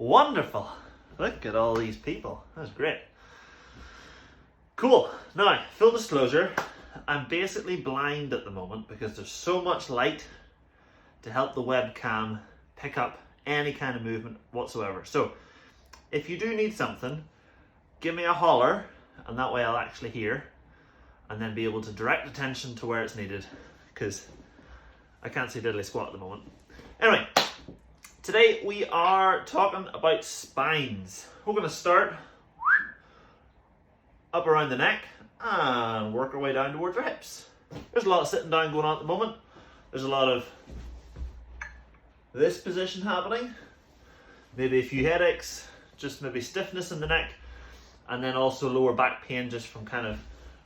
Wonderful. Look at all these people. That's great. Cool. Now, full disclosure, I'm basically blind at the moment because there's so much light to help the webcam pick up any kind of movement whatsoever. So, if you do need something, give me a holler, and that way I'll actually hear and then be able to direct attention to where it's needed, because I can't see diddly squat at the moment. Anyway, today we are talking about spines. We're going to start up around the neck and work our way down towards our hips. There's a lot of sitting down going on at the moment. There's a lot of this position happening. Maybe a few headaches, just maybe stiffness in the neck, and then also lower back pain just from kind of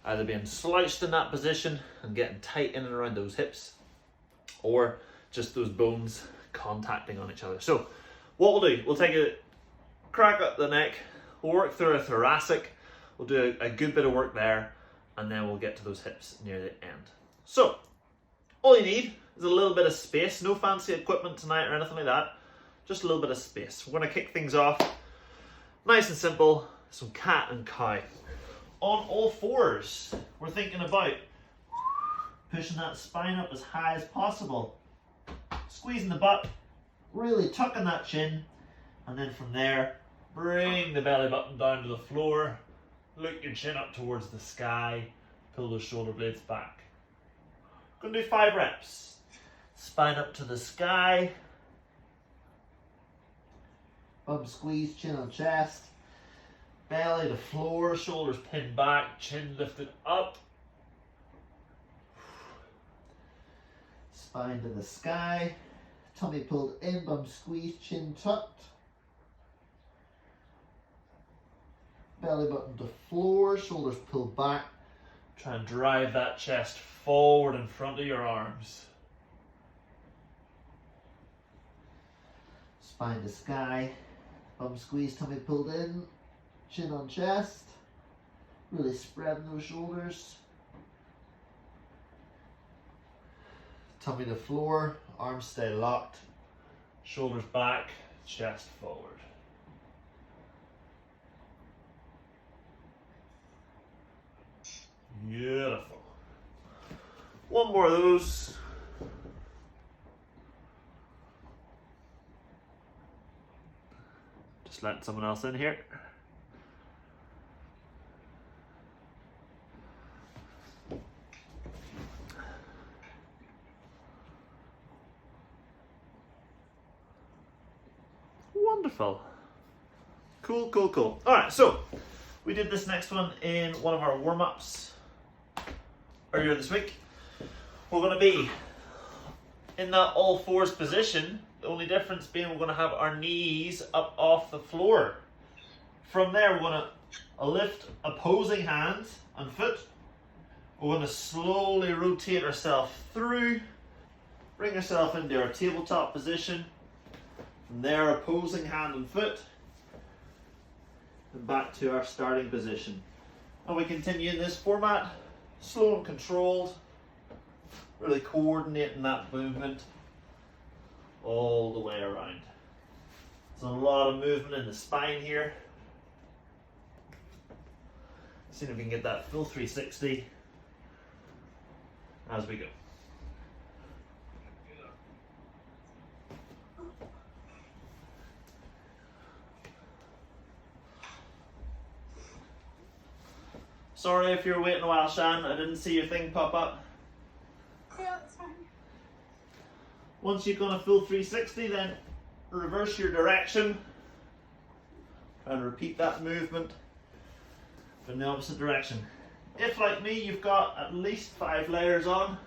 either being slouched in that position and getting tight in and around those hips, or just those bones contacting on each other. So what we'll do, we'll take a crack up the neck, we'll work through a thoracic, we'll do a good bit of work there, and then we'll get to those hips near the end. So all you need is a little bit of space, no fancy equipment tonight or anything like that, just a little bit of space. We're going to kick things off nice and simple, some cat and cow. On all fours, we're thinking about pushing that spine up as high as possible, squeezing the butt, really tucking that chin, and then from there, bring the belly button down to the floor, look your chin up towards the sky, pull those shoulder blades back. We're going to do 5 reps. Spine up to the sky, bum squeeze, chin on chest, belly to floor, shoulders pinned back, chin lifted up. Spine to the sky, tummy pulled in, bum squeezed, chin tucked. Belly button to floor, shoulders pulled back. Try and drive that chest forward in front of your arms. Spine to sky, bum squeezed, tummy pulled in, chin on chest. Really spreading those shoulders. Tummy to floor, arms stay locked, shoulders back, chest forward. Beautiful. One more of those. Just letting someone else in here. Wonderful. Cool, cool, cool. All right, so we did this next one in one of our warm-ups earlier this week. We're going to be in that all fours position. The only difference being we're going to have our knees up off the floor. From there, we're going to lift opposing hand and foot. We're going to slowly rotate ourselves through, bring ourselves into our tabletop position. From there, opposing hand and foot, and back to our starting position. And we continue in this format, slow and controlled, really coordinating that movement all the way around. There's a lot of movement in the spine here. See if we can get that full 360 as we go. Sorry if you're waiting a while, Shan. I didn't see your thing pop up. Yeah, that's fine. Once you've gone a full 360, then reverse your direction and repeat that movement in the opposite direction. If, like me, you've got at least 5 layers on,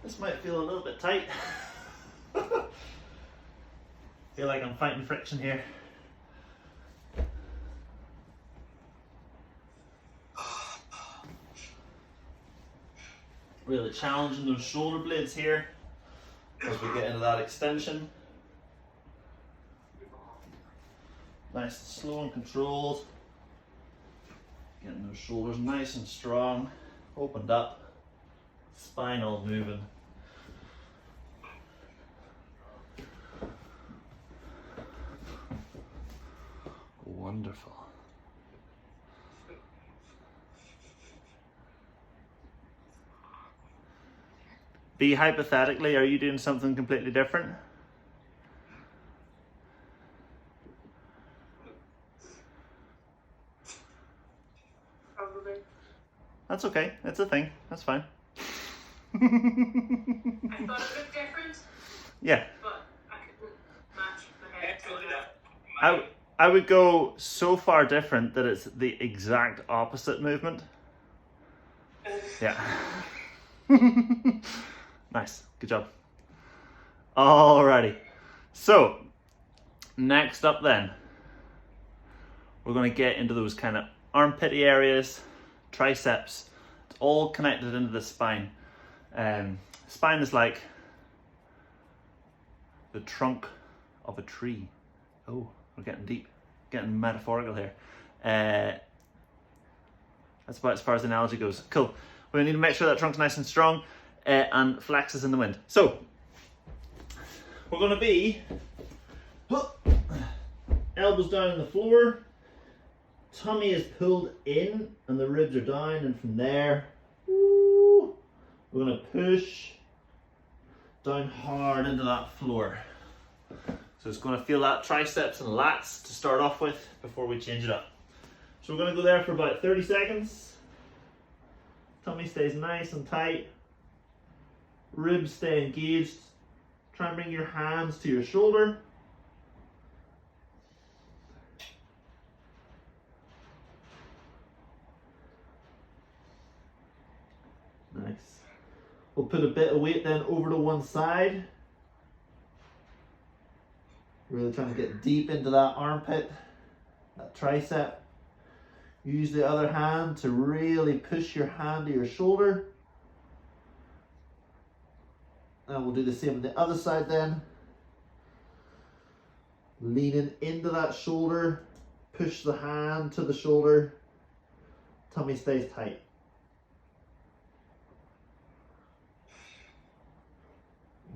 this might feel a little bit tight. Feel like I'm fighting friction here. Really challenging those shoulder blades here as we get into that extension. Nice and slow and controlled. Getting those shoulders nice and strong, opened up, spine all moving. Wonderful. B, hypothetically, are you doing something completely different? Probably. That's okay. It's a thing. That's fine. I thought it looked different, Yeah. but I couldn't match the hair. I would go so far different that it's the exact opposite movement. Yeah. Nice. Good job. Alrighty. So, next up then, we're going to get into those kind of armpity areas, triceps. It's all connected into the spine. Spine is like the trunk of a tree. Oh, we're getting deep, getting metaphorical here. That's about as far as the analogy goes. Cool. We need to make sure that trunk's nice and strong and flexes in the wind. So, we're going to be elbows down on the floor, tummy is pulled in and the ribs are down, and from there, we're going to push down hard into that floor. So it's going to feel that triceps and lats to start off with before we change it up. So we're going to go there for about 30 seconds. Tummy stays nice and tight. Ribs stay engaged. Try and bring your hands to your shoulder. Nice. We'll put a bit of weight then over to one side. Really trying to get deep into that armpit, that tricep. Use the other hand to really push your hand to your shoulder. And we'll do the same on the other side then. Leaning into that shoulder, push the hand to the shoulder. Tummy stays tight.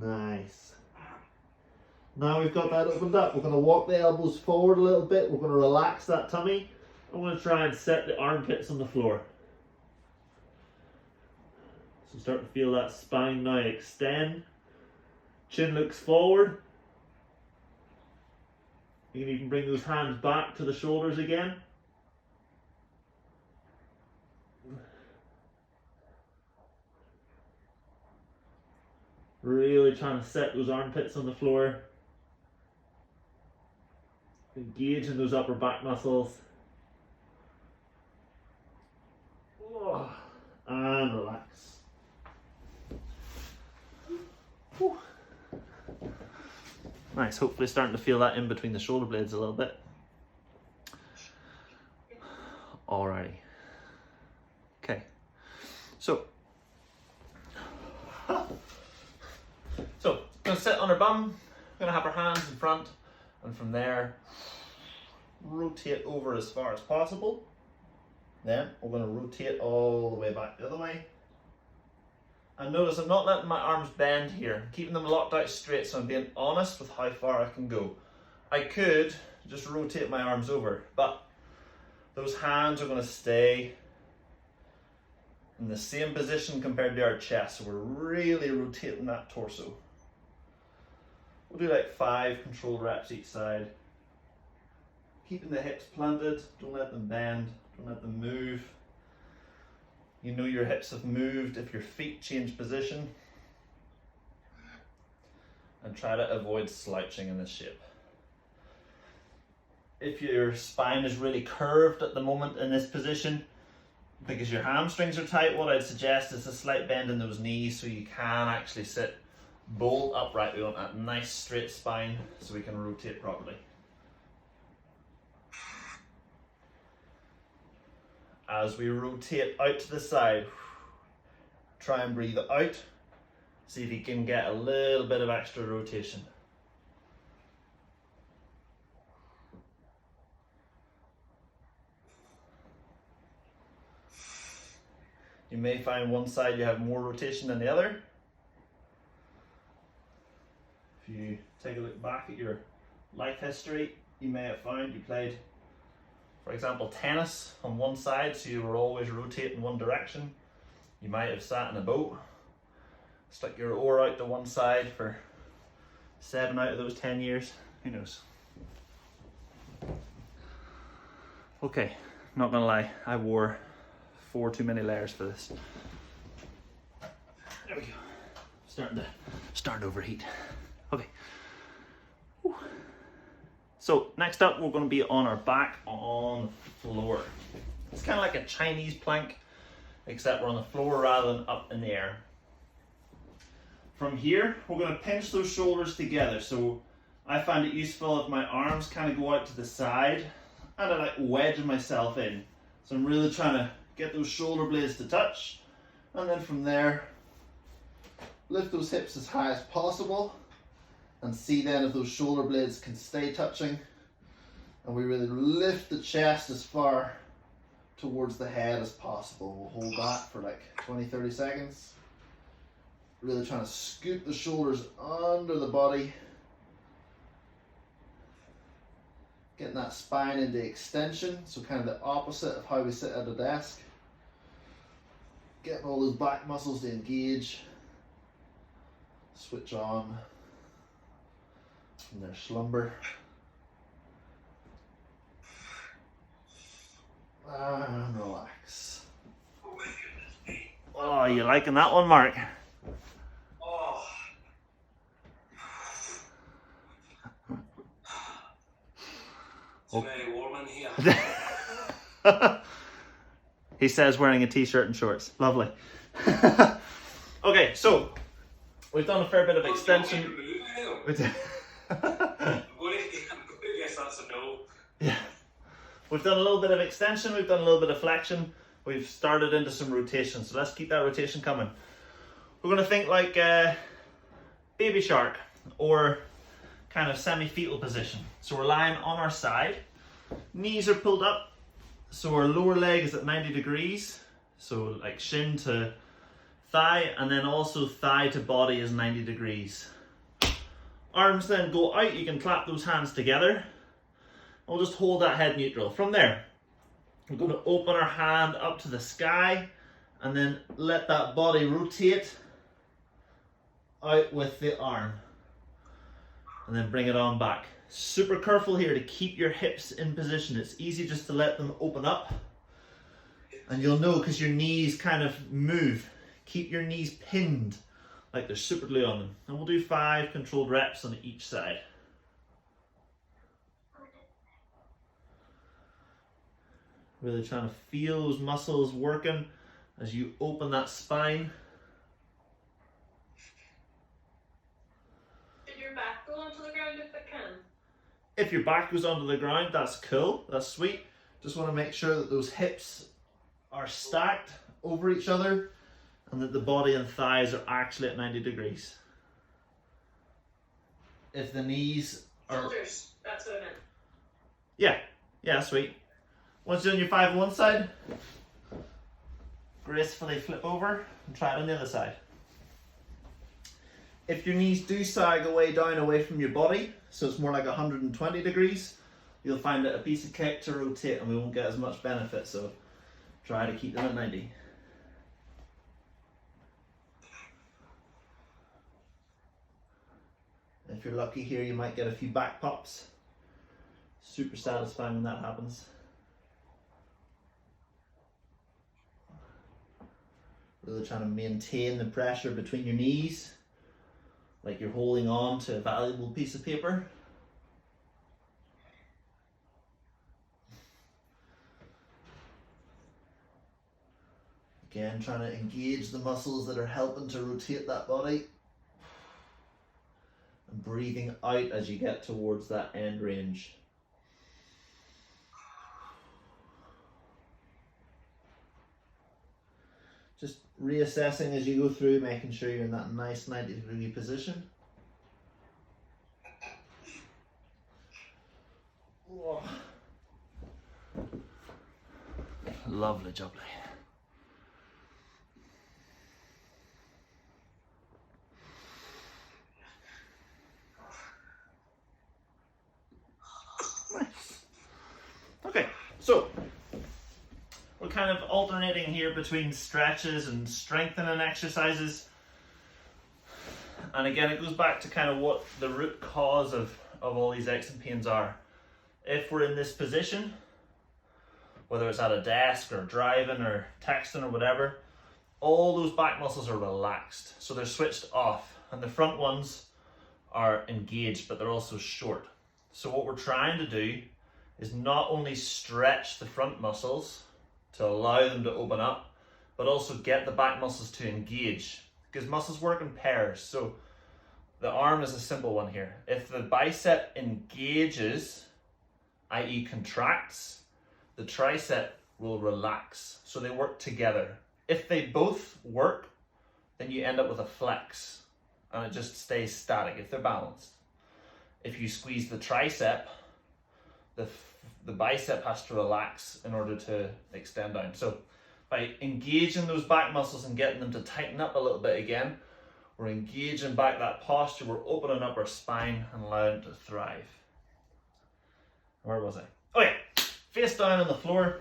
Nice. Now we've got that opened up, we're going to walk the elbows forward a little bit. We're going to relax that tummy. I'm going to try and set the armpits on the floor. So start to feel that spine now extend. Chin looks forward. You can even bring those hands back to the shoulders again. Really trying to set those armpits on the floor. Engage in those upper back muscles. And relax. Whew. Nice, hopefully starting to feel that in between the shoulder blades a little bit. Alrighty. Okay. So, gonna sit on our bum, gonna have our hands in front, and from there, rotate over as far as possible. Then we're going to rotate all the way back the other way. And notice I'm not letting my arms bend here. I'm keeping them locked out straight, so I'm being honest with how far I can go. I could just rotate my arms over, but those hands are going to stay in the same position compared to our chest. So we're really rotating that torso. We'll do like 5 controlled reps each side. Keeping the hips planted, don't let them bend. Don't let them move. You know your hips have moved if your feet change position. And try to avoid slouching in this shape. If your spine is really curved at the moment in this position, because your hamstrings are tight, what I'd suggest is a slight bend in those knees so you can actually sit bolt upright. We want that nice straight spine so we can rotate properly. As we rotate out to the side, try and breathe out. See if you can get a little bit of extra rotation. You may find one side you have more rotation than the other. If you take a look back at your life history, you may have found you played for example, tennis on one side, so you were always rotating one direction. You might have sat in a boat, stuck your oar out to one side for 7 out of those 10 years. Who knows? Okay, not gonna lie, I wore 4 too many layers for this. There we go. Starting to overheat. Okay. Whew. So next up, we're going to be on our back on the floor. It's kind of like a Chinese plank, except we're on the floor rather than up in the air. From here, we're going to pinch those shoulders together. So I find it useful if my arms kind of go out to the side and I like wedge myself in. So I'm really trying to get those shoulder blades to touch, and then from there, lift those hips as high as possible and see then if those shoulder blades can stay touching, and we really lift the chest as far towards the head as possible. We'll hold that for like 20-30 seconds. Really trying to scoop the shoulders under the body, getting that spine into extension, so kind of the opposite of how we sit at a desk. Getting all those back muscles to engage, switch on from their slumber. And relax. Oh, you liking that one, Mark? Oh. It's very warm in here. He says wearing a t-shirt and shorts. Lovely. Okay, so we've done a fair bit of extension. I guess that's a no. Yeah. We've done a little bit of extension, we've done a little bit of flexion, we've started into some rotation, so let's keep that rotation coming. We're going to think like baby shark or kind of semi-fetal position. So we're lying on our side, knees are pulled up, so our lower leg is at 90 degrees, so like shin to thigh, and then also thigh to body is 90 degrees. Arms then go out, you can clap those hands together. We'll just hold that head neutral. From there, we're going to open our hand up to the sky and then let that body rotate out with the arm. And then bring it on back. Super careful here to keep your hips in position. It's easy just to let them open up. And you'll know because your knees kind of move. Keep your knees pinned like they're super glue on them. And we'll do 5 controlled reps on each side. Really trying to feel those muscles working as you open that spine. Did your back go onto the ground if it can? If your back goes onto the ground, that's cool, that's sweet. Just want to make sure that those hips are stacked over each other and that the body and thighs are actually at 90 degrees. If the knees are... Shoulders, that's what I meant. Yeah, sweet. Once you're on your 5 on one side, gracefully flip over and try it on the other side. If your knees do sag away down away from your body, so it's more like 120 degrees, you'll find it a piece of cake to rotate and we won't get as much benefit, so try to keep them at 90. If you're lucky here, you might get a few back pops. Super satisfying when that happens. Really trying to maintain the pressure between your knees, like you're holding on to a valuable piece of paper. Again, trying to engage the muscles that are helping to rotate that body. And breathing out as you get towards that end range. Just reassessing as you go through, making sure you're in that nice 90-degree position. Whoa. Lovely jubbly. Nice. Okay, so kind of alternating here between stretches and strengthening exercises. And again, it goes back to kind of what the root cause of all these aches and pains are. If we're in this position, whether it's at a desk or driving or texting or whatever, all those back muscles are relaxed. So they're switched off, and the front ones are engaged, but they're also short. So what we're trying to do is not only stretch the front muscles to allow them to open up, but also get the back muscles to engage, because muscles work in pairs. So the arm is a simple one here. If the bicep engages, i.e. contracts, the tricep will relax. So they work together. If they both work, then you end up with a flex and it just stays static if they're balanced. If you squeeze the tricep, the bicep has to relax in order to extend down. So by engaging those back muscles and getting them to tighten up a little bit again, we're engaging back that posture, we're opening up our spine and allowing it to thrive. Where was I? Oh yeah, face down on the floor.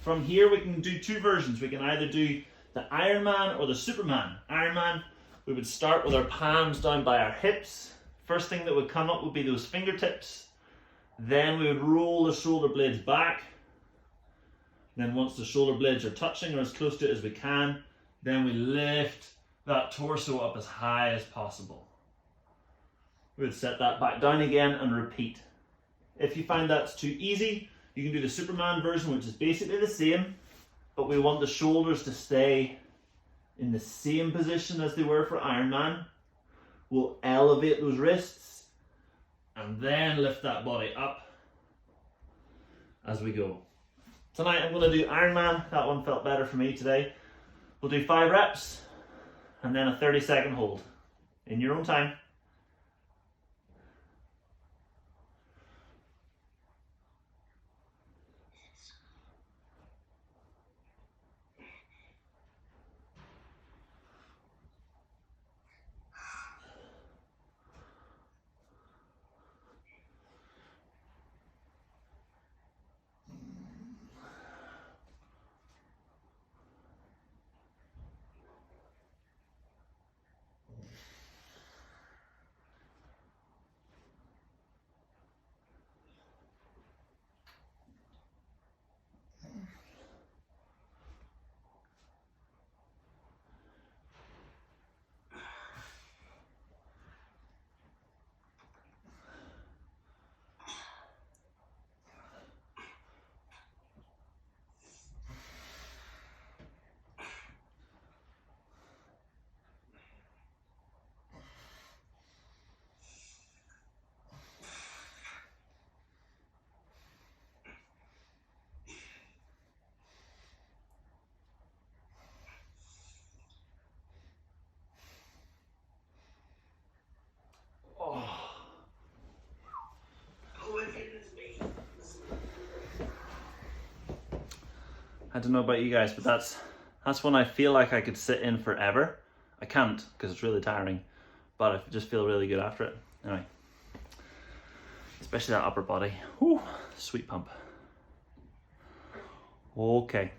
From here we can do two versions. We can either do the Ironman or the Superman. Ironman, we would start with our palms down by our hips. First thing that would come up would be those fingertips. Then we would roll the shoulder blades back. Then once the shoulder blades are touching or as close to it as we can, then we lift that torso up as high as possible. We would set that back down again and repeat. If you find that's too easy, you can do the Superman version, which is basically the same, but we want the shoulders to stay in the same position as they were for Ironman. We'll elevate those wrists and then lift that body up as we go. Tonight I'm going to do Ironman. That one felt better for me today. We'll do 5 reps and then a 30-second hold in your own time. I don't know about you guys, but that's when I feel like I could sit in forever. I can't because it's really tiring, but I just feel really good after it. Anyway, especially that upper body. Whew, sweet pump. Okay,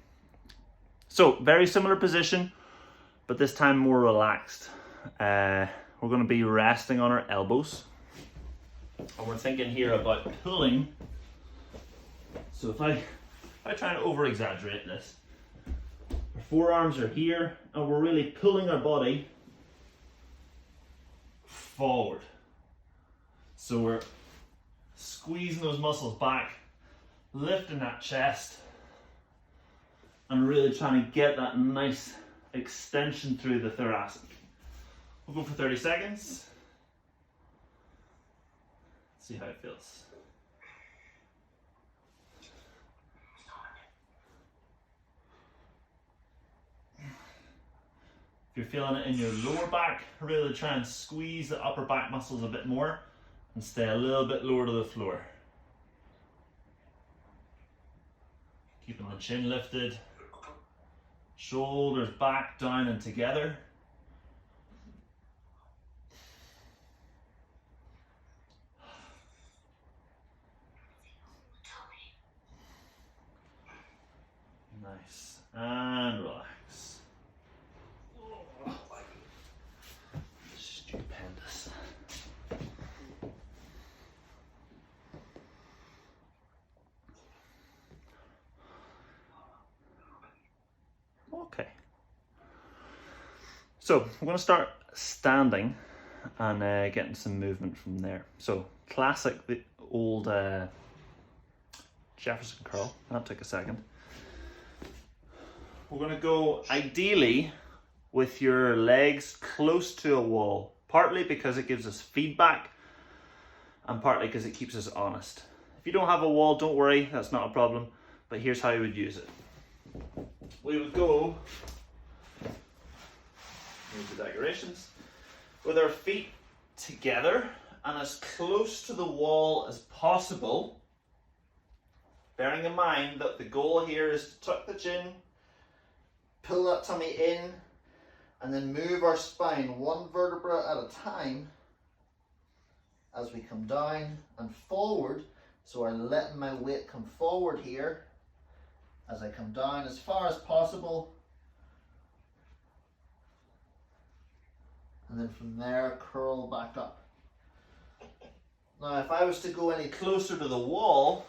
so very similar position, but this time more relaxed. We're going to be resting on our elbows, and we're thinking here about pulling. So if I try to over exaggerate this, our forearms are here and we're really pulling our body forward. So we're squeezing those muscles back, lifting that chest, and really trying to get that nice extension through the thoracic. We'll go for 30 seconds. See how it feels. If you're feeling it in your lower back, really try and squeeze the upper back muscles a bit more and stay a little bit lower to the floor. Keeping the chin lifted, shoulders back, down and together. Nice. And relax. Oh, stupendous. Okay. So I'm going to start standing and getting some movement from there. So classic, the old Jefferson curl. That took a second. We're going to go ideally with your legs close to a wall, partly because it gives us feedback and partly because it keeps us honest. If you don't have a wall, don't worry, that's not a problem, but here's how you would use it. We would go, here's the decorations, with our feet together and as close to the wall as possible, bearing in mind that the goal here is to tuck the chin, pull that tummy in, and then move our spine one vertebra at a time as we come down and forward. So I'm letting my weight come forward here as I come down as far as possible. And then from there, curl back up. Now, if I was to go any closer to the wall,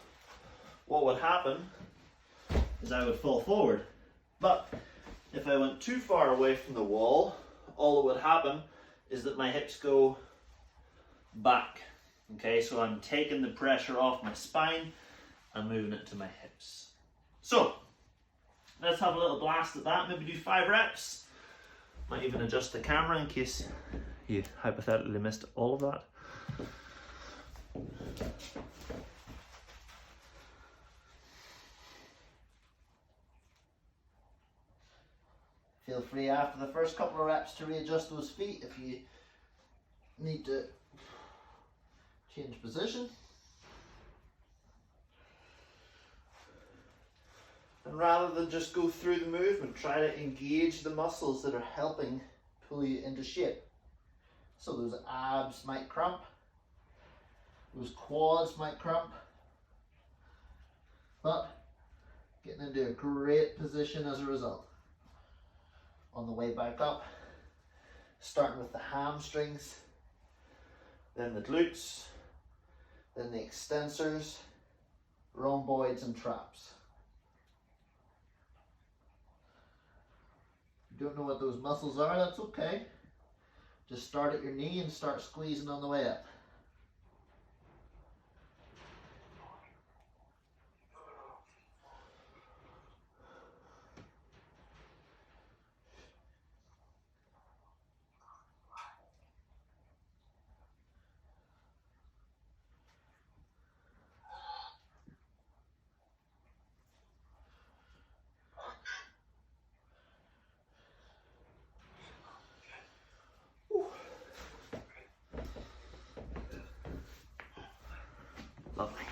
what would happen is I would fall forward. But if I went too far away from the wall, all that would happen is that my hips go back. Okay, so I'm taking the pressure off my spine and moving it to my hips. So, let's have a little blast at that. Maybe do 5 reps. Might even adjust the camera in case you hypothetically missed all of that. Feel free after the first couple of reps to readjust those feet if you need to change position. And rather than just go through the movement, try to engage the muscles that are helping pull you into shape. So those abs might cramp, those quads might cramp, but getting into a great position as a result. On the way back up, starting with the hamstrings, then the glutes, then the extensors, rhomboids and traps. If you don't know what those muscles are, that's okay. Just start at your knee and start squeezing on the way up. Lovely.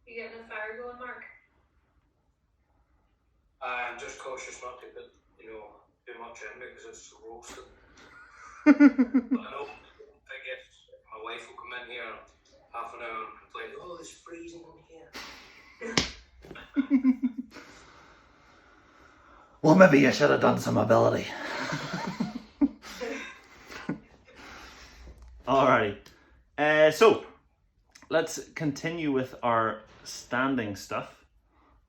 You getting a fire going, Mark? I'm just cautious not to put, too much in because it's roasting. But I know I guess my wife will come in here in half an hour and complain, oh, it's freezing in here. Well, maybe you should have done some ability. Alrighty. So, let's continue with our standing stuff.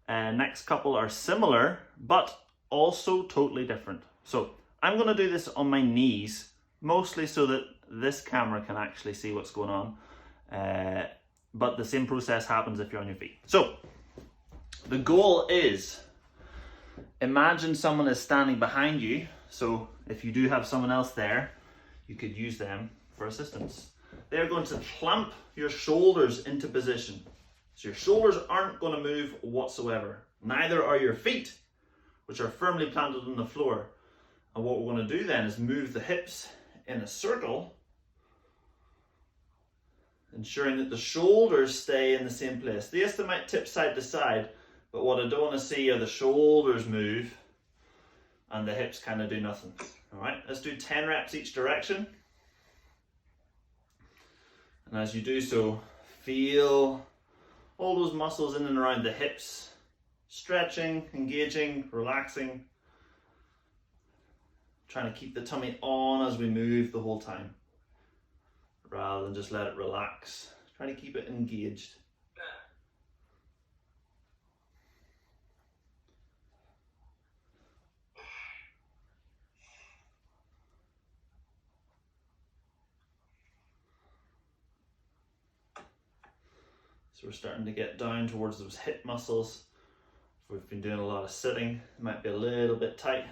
Next couple are similar, but also totally different. So, I'm going to do this on my knees, mostly so that this camera can actually see what's going on. But the same process happens if you're on your feet. So, the goal is, imagine someone is standing behind you. So if you do have someone else there, you could use them for assistance. they're going to clamp your shoulders into position. So your shoulders aren't going to move whatsoever. Neither are your feet, which are firmly planted on the floor. And what we're going to do then is move the hips in a circle, ensuring that the shoulders stay in the same place. Yes, they might tip side to side, but what I don't want to see are the shoulders move and the hips kind of do nothing. All right, let's do 10 reps each direction. And as you do so, feel all those muscles in and around the hips, stretching, engaging, relaxing. Trying to keep the tummy on as we move the whole time, rather than just let it relax. Trying to keep it engaged. So we're starting to get down towards those hip muscles. If we've been doing a lot of sitting, it might be a little bit tight.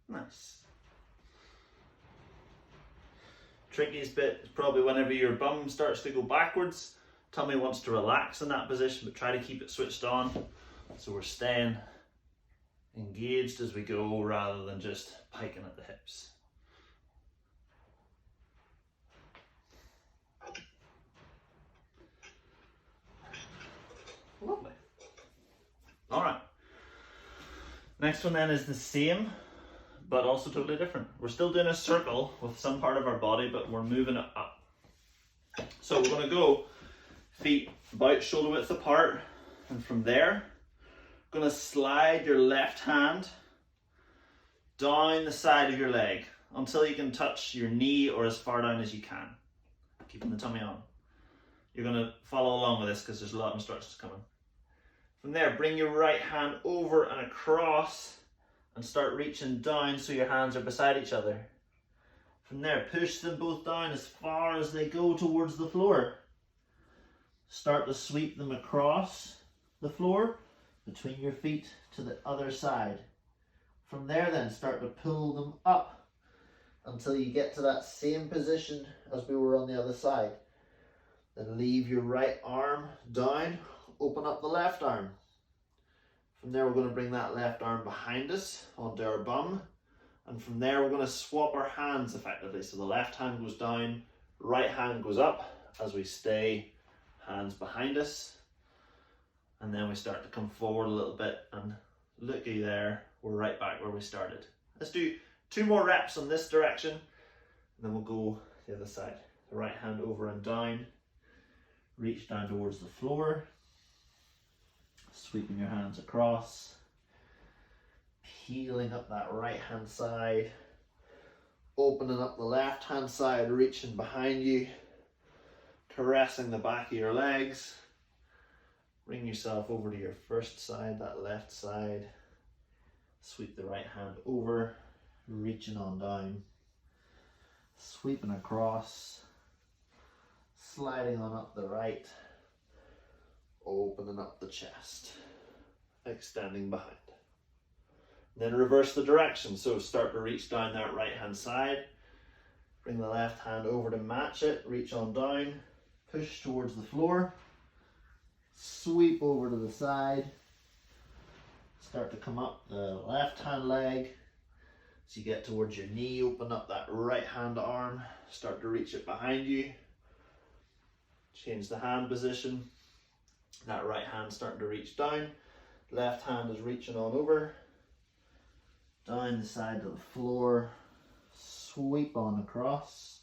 Nice. Trickiest bit is probably whenever your bum starts to go backwards. Tummy wants to relax in that position, but try to keep it switched on. So we're staying engaged as we go rather than just piking at the hips. Lovely. All right. Next one then is the same, but also totally different. We're still doing a circle with some part of our body, but we're moving it up. So we're going to go feet about shoulder width apart, and from there, going to slide your left hand down the side of your leg until you can touch your knee or as far down as you can, keeping the tummy on. You're going to follow along with this because there's a lot of instructions coming. From there, bring your right hand over and across and start reaching down so your hands are beside each other. From there, push them both down as far as they go towards the floor. Start to sweep them across the floor between your feet to the other side. From there then, start to pull them up until you get to that same position as we were on the other side. Then leave your right arm down, open up the left arm. From there, we're going to bring that left arm behind us onto our bum. And from there, we're going to swap our hands effectively. So the left hand goes down, right hand goes up as we stay hands behind us. And then we start to come forward a little bit and looky there, we're right back where we started. Let's do 2 more reps on this direction, and then we'll go the other side. The right hand over and down, reach down towards the floor, sweeping your hands across, peeling up that right hand side, opening up the left hand side, reaching behind you, caressing the back of your legs. Bring yourself over to your first side, that left side. Sweep the right hand over, reaching on down, sweeping across, sliding on up the right, opening up the chest, extending behind. Then reverse the direction, so start to reach down that right hand side, bring the left hand over to match it, reach on down, push towards the floor, sweep over to the side, start to come up the left hand leg, so you get towards your knee, open up that right hand arm, start to reach it behind you, change the hand position, that right hand starting to reach down, left hand is reaching on over, down the side of the floor, sweep on across,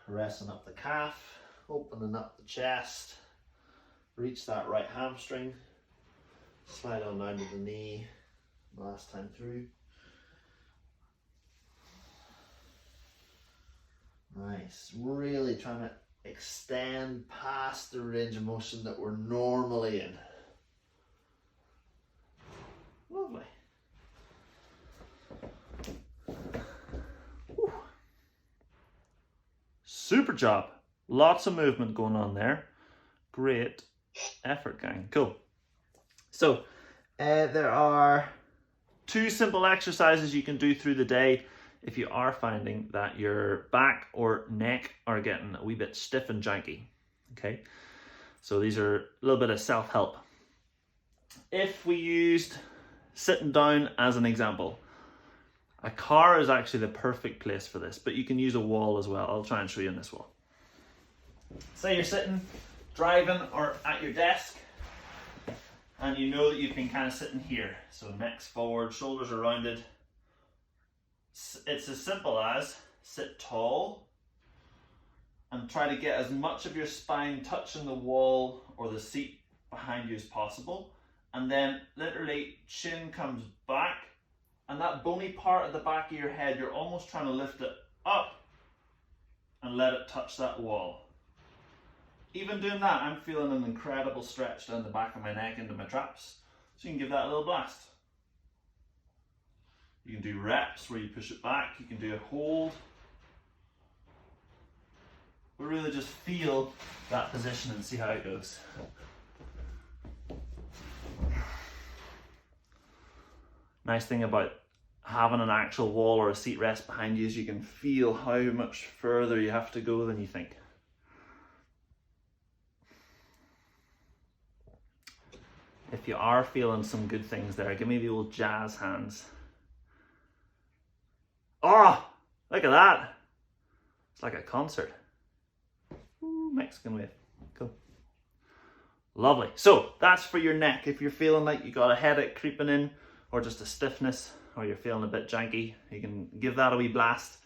caressing up the calf, opening up the chest, reach that right hamstring, slide on down to the knee, last time through. Nice, really trying to extend past the range of motion that we're normally in. Lovely. Whew. Super job. Lots of movement going on there. Great effort, gang. Cool. So there are 2 simple exercises you can do through the day if you are finding that your back or neck are getting a wee bit stiff and janky. Okay, so these are a little bit of self-help. If we used sitting down as an example, a car is actually the perfect place for this, but you can use a wall as well. I'll try and show you on this wall. Say you're sitting, driving, or at your desk, and you know that you've been kind of sitting here. So neck's forward, shoulders are rounded. It's as simple as sit tall and try to get as much of your spine touching the wall or the seat behind you as possible. And then literally chin comes back, and that bony part at the back of your head, you're almost trying to lift it up and let it touch that wall. Even doing that, I'm feeling an incredible stretch down the back of my neck into my traps. So you can give that a little blast. You can do reps where you push it back. You can do a hold. But really just feel that position and see how it goes. Nice thing about having an actual wall or a seat rest behind you is you can feel how much further you have to go than you think. If you are feeling some good things there, give me the old jazz hands. Oh, look at that. It's like a concert. Ooh, Mexican wave. Cool. Lovely. So that's for your neck. If you're feeling like you got a headache creeping in, or just a stiffness, or you're feeling a bit janky, you can give that a wee blast.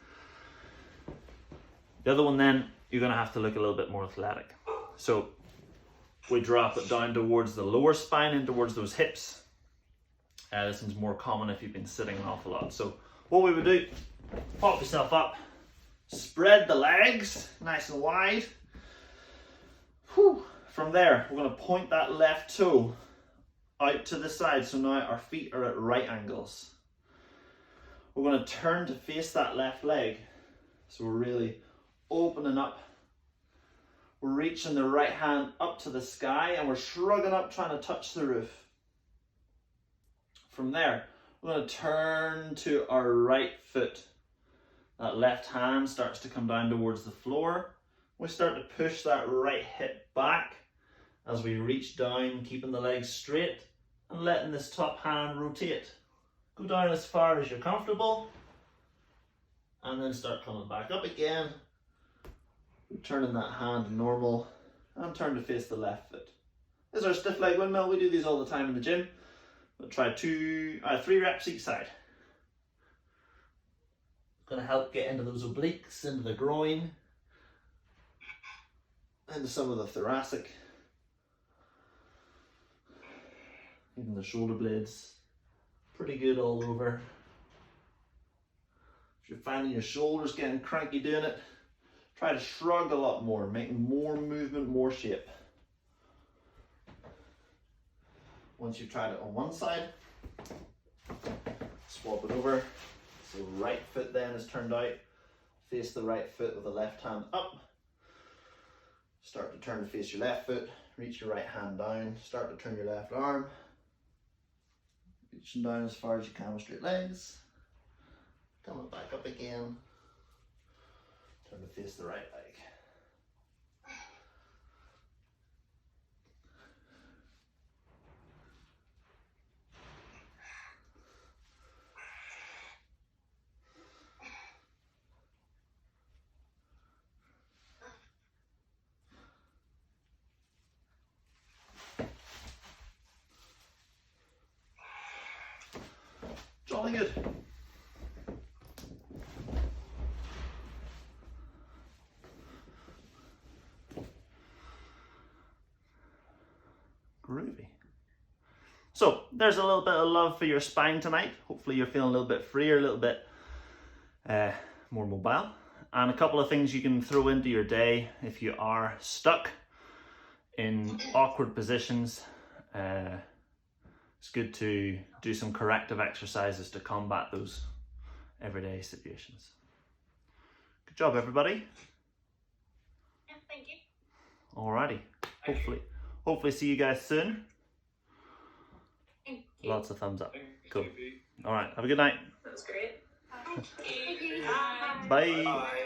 The other one then, you're gonna have to look a little bit more athletic. So we drop it down towards the lower spine and towards those hips. This one's more common if you've been sitting an awful lot. So what we would do, pop yourself up, spread the legs nice and wide. Whew. From there, we're going to point that left toe out to the side. So now our feet are at right angles. We're going to turn to face that left leg. So we're really opening up. We're reaching the right hand up to the sky and we're shrugging up, trying to touch the roof. From there, we're going to turn to our right foot. That left hand starts to come down towards the floor. We start to push that right hip back as we reach down, keeping the legs straight and letting this top hand rotate. Go down as far as you're comfortable and then start coming back up again. Turning that hand normal and turn to face the left foot. This is our stiff leg windmill. We do these all the time in the gym. We'll try 3 reps each side. Going to help get into those obliques, into the groin, into some of the thoracic, even the shoulder blades. Pretty good all over. If you're finding your shoulders getting cranky doing it, try to shrug a lot more, making more movement, more shape. Once you've tried it on one side, swap it over. So right foot then is turned out. Face the right foot with the left hand up. Start to turn to face your left foot. Reach your right hand down. Start to turn your left arm. Reaching down as far as you can with straight legs. Coming back up again. Turn to face the right leg. Jolly good. Groovy. So there's a little bit of love for your spine tonight. Hopefully you're feeling a little bit freer, a little bit more mobile. and a couple of things you can throw into your day if you are stuck in awkward positions. It's good to do some corrective exercises to combat those everyday situations. Good job, everybody. Yeah, thank you. Alrighty. Hopefully see you guys soon. Thank you. Lots of thumbs up. Thank Cool. you. Alright, have a good night. That was great. Thank you. Bye. Bye. Bye.